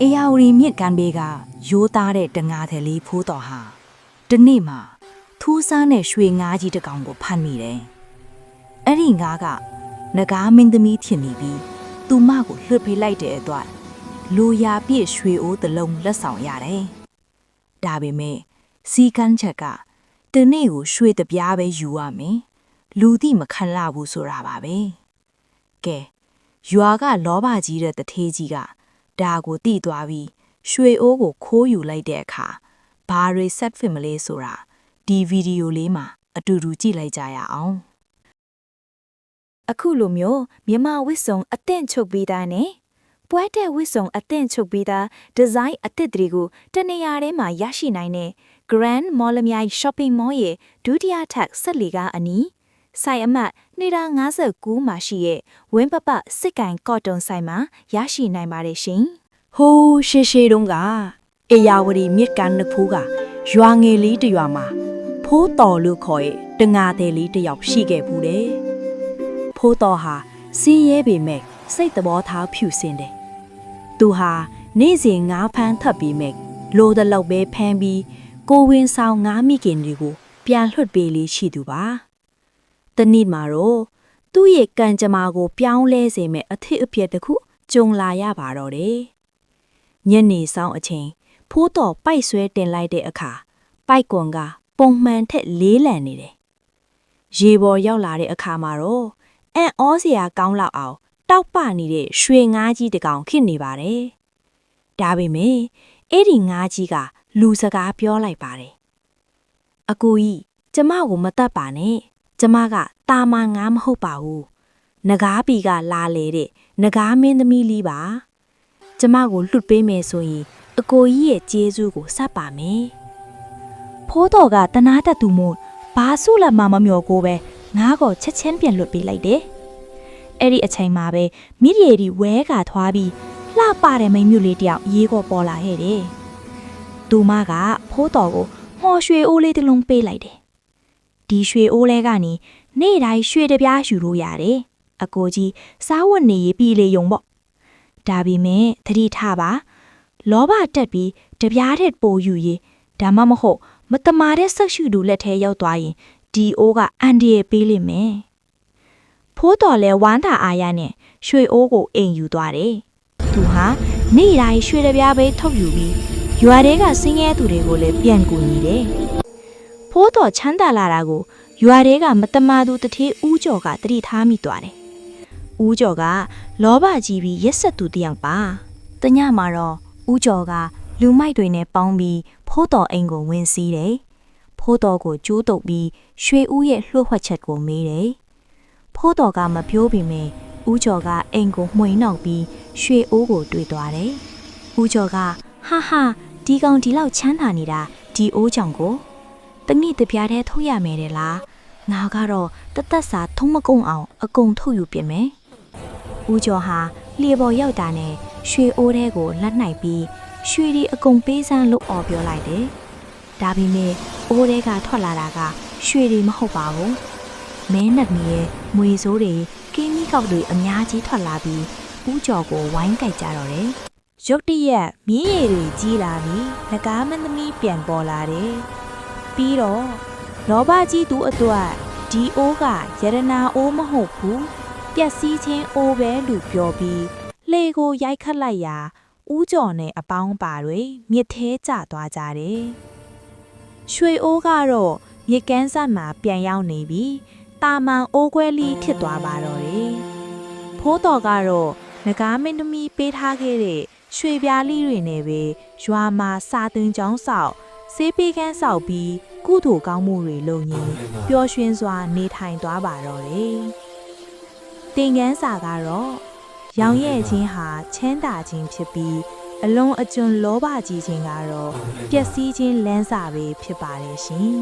အေယာဝတီမြစ်ကန်ဘေးကရိုးသားတဲ့တငါတယ်လေးဖိုးတော်ဟာတနေ့မှာထူးဆန်းတဲ့ရွှေငါးကြီးတစ်ကောင်ကိုဖမ်းမိတယ်။အဲ့ဒီငါးကနဂါမင်းသမီးဖြစ်နေပြီးသူမကိုလွှတ်ပေးလိုက်တဲ့အတွက်လူရာပြည့်ရွှေအိုးတစ်လုံးလက်ဆောင်ရတယ်။ဒါပေမဲ့စီကန်းချက်ကတနေ့ကိုရွှေတပြားပဲယူရမယ်။လူတိမခံလာဘူးဆိုတာပါပဲ။ကဲရွာကလောဘကြီးတဲ့တထေးကြီးကဒါကိုတိသွားပြီးရွှေအိုးကိုခိုးယူလိုက်တဲ့အခါဘာတွေဆက်ဖြစ်မလဲဆိုတာဒီဗီဒီယိုလေးမှာအတူတူကြည့်လိုက်ကြရအောင်အခုလိုမျိုးမြန်မာဝစ်စုံအသင့်ချုပ်ပေးတာနဲ့ပွဲတဲ့ဝစ်စုံအသင့်ချုပ်ပေးတာဒီဇိုင်းအသစ်တွေကိုတနေရာထဲမှာရရှိနိုင်တဲ့ Grand Mall မြိုင် Shopping Mall ရဲ့ဒုတိယထပ်ဆက်လီကအနီးဆိုင်အမှတ်259မှာရှိရဲ့ဝင်းပပစစ်ကန်ကော့တုံဆိုင်မှာရရှိနိုင်ပါတယ်ရှင်ဟိုးရှေရှေတုံးကအေယာဝတီမြစ်ကန်နှစ်ဖူးကရွာငယ်လေးတစ်ရွာမှာဖိုးတော်လို့ခေါ်ရဲ့တငါတယ်လေးတစ်ယောက်ရှိခဲ့ဘူးတယ်ဖိုးတော်ဟာစီးရဲပေမဲ့စိတ်သဘောထားဖြူစင်တယ်သူဟာနေ့စဉ်ငါးဖမ်းထပ်ပြီးမဲ့လိုတလောက်ပဲဖမ်းပြီးကိုဝင်းဆောင်ငါးမိခင်တွေကိုပြန်လွှတ်ပေးလေးရှိသူပါတနေ့မှာတော့သူ့ရဲ့ကံကြမ္မာကိုပြောင်းလဲစေမဲ့အထစ်အပြက်တစ်ခုကြုံလာရပါတော့တယ်ညနေဆောင်အချိန်ဖိုးတော်ပိုက်ဆွဲတင်လိုက်တဲ့အခါပိုက်ကွန်ကပုံမှန်ထက်လေးလံနေတယ်ရေပေါ်ရောက်လာတဲ့အခါမှာတော့အံ့ဩစရာကောင်းလောက်အောင်တောက်ပနေတဲ့ရွှေငါးကြီးတစ်ကောင်ဖြစ်နေပါတယ်ဒါပေမဲ့အဲ့ဒီငါးကြီးကလူစကားပြောလိုက်ပါတယ်အကူကြီးကျမကိုမတတ်ပါနဲ့ကျမကတာမန်ငါးမဟုတ်ပါဘူးနဂါးပီကလာလေတဲ့နဂါးမင်းသမီးလေးပါကျမကိုလှုပ်ပေးမယ်ဆိုရင်အကိုကြီးရဲ့ကျေးဇူးကိုစပ်ပါမယ်ဖိုးတော်ကတနာတတ်သူမို့ဘာဆုလက်မမမျောကိုပဲငါးကိုချက်ချင်းပြန်လွတ်ပေးလိုက်တယ်အဲ့ဒီအချိန်မှာပဲမိရီဒီဝဲကထွားပြီးလှပတဲ့မိန်းမျိုးလေးတယောက်ရေးကိုပေါ်လာခဲ့တယ်သူမကဖိုးတော်ကိုမော်ရွှေအိုးလေးတစ်လုံးပေးလိုက်တယ်ဒီရွှေအိုးလေးကနေနေ့တိုင်းရွှေတပြားယူလို့ရတယ်အကိုကြီးစားဝတ်နေရေးပြည်လေယုံပေါ့ဒါပေမဲ့သတိထားပါလောဘတက်ပြီးတပြားတဲ့ပိုယူရေးဒါမှမဟုတ်မတမာတဲ့ဆက်ရှုသူလက်ထဲရောက်သွားရင်ဒီအိုးကအန်ဒီရဲ့ပေးလိမ့်မယ်ဖိုးတော်လဲဝမ်းသာအားရနဲ့ရွှေအိုးကိုအိမ်ယူသွားတယ်သူဟာနေ့တိုင်းရွှေတပြားပဲထုတ်ယူပြီးရွာထဲကဆင်းရဲသူတွေကိုလည်းပြန်ကူညီတယ်ဖိုးတော်ချမ်းသာလာတာကိုရွာထဲကမတမာသူတထေးဦးကျော်ကတတိထားမိသွားတယ်ဦးကျော်ကလောဘကြီးပြီးရက်ဆက်သူတယောက်ပါတညမှာတော့ဦးကျော်ကလူမိုက်တွေနဲ့ပေါင်းပြီးဖိုးတော်အိမ်ကိုဝင်စီးတယ်ဖိုးတော်ကိုကျိုးတုပ်ပြီးရွှေဦးရဲ့လှုပ်ဝက်ချက်ကိုမေးတယ်ဖိုးတော်ကမပြောပေမဲ့ဦးကျော်ကအိမ်ကိုမှွေနှောက်ပြီးရွှေအိုးကိုတွေ့သွားတယ်ဦးကျော်ကဟာဒီကောင်ဒီလောက်ချမ်းသာနေတာဒီအိုးကြောင့်ကိုတငိတပြားတဲ့ထုတ်ရမယ်တဲ့လားငါကတော့တသက်စာထုံးမကုံအောင်အကုန်ထုတ်ယူပြင်မယ်ဦးကျော်ဟာလျေပေါ်ရောက်တာနဲ့ရွှေအိုးထဲကိုလက်နှိုက်ပြီးရွှေဒီအကုန်ပေးစမ်းလို့អော်ပြောလိုက်တယ်ဒါပေမဲ့အိုးထဲကထွက်လာတာကရွှေဒီမဟုတ်ပါဘူးမဲနက်မီရဲ့မွေစိုးတွေကင်းကြီးကောက်တွေအများကြီးထွက်လာပြီးဦးကျော်ကိုဝိုင်းကြိုက်ကြတော့တယ်ရုတ်တရက်မြင်းရည်တွေကြီးလာပြီးငကားမင်းသမီးပြန်ပေါ်လာတယ်ပြီးတော့လောဘကြီးသူအတွက်ဒီအိုးကယရနာအိုးမဟုတ်ဘူးပျက်စီးခြင်းအိုးပဲလို့ပြောပြီးလေကိုရိုက်ခတ်လိုက်ရာဦးကျော်နဲ့အပေါင်းပါတွေမြစ်ထဲကျသွားကြတယ်ရွှေအိုးကတော့မြစ်ကမ်းစပ်မှာပြန်ရောက်နေပြီးတာမန်အိုးခွဲလေးဖြစ်သွားပါတော့တယ်ဖိုးတော်ကတော့ငကားမင်းသမီးပေးထားခဲ့တဲ့ရွှေပြားလေးတွေနဲ့ပဲရွာမှာစာသင်ကျောင်းဆောက်ဆေးပေးခန်းဆောက်ပြီးကုသိုလ်ကောင်းမှုတွေလုပ်ရင်းပျော်ရွှင်စွာနေထိုင်သွားပါတော့တယ်သင်ခန်းစာကတော့ရောင်ရဲ့ခြင်းဟာချမ်းသာခြင်းဖြစ်ပြီးအလုံးအကျွံလောဘကြီးခြင်းကတော့ပျက်စီးခြင်းလမ်းစာပဲဖြစ်ပါတယ်ရှင်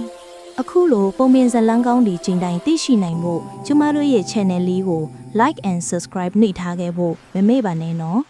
အခုလိုပုံမြင်ဇာတ်လမ်းကောင်းတွေချိန်တိုင်းသိရှိနိုင်ဖို့ကျမတို့ရဲ့ channel လေးကို like and subscribe နှိပ်ထားခဲ့ဖို့မမေ့ပါနဲ့နော်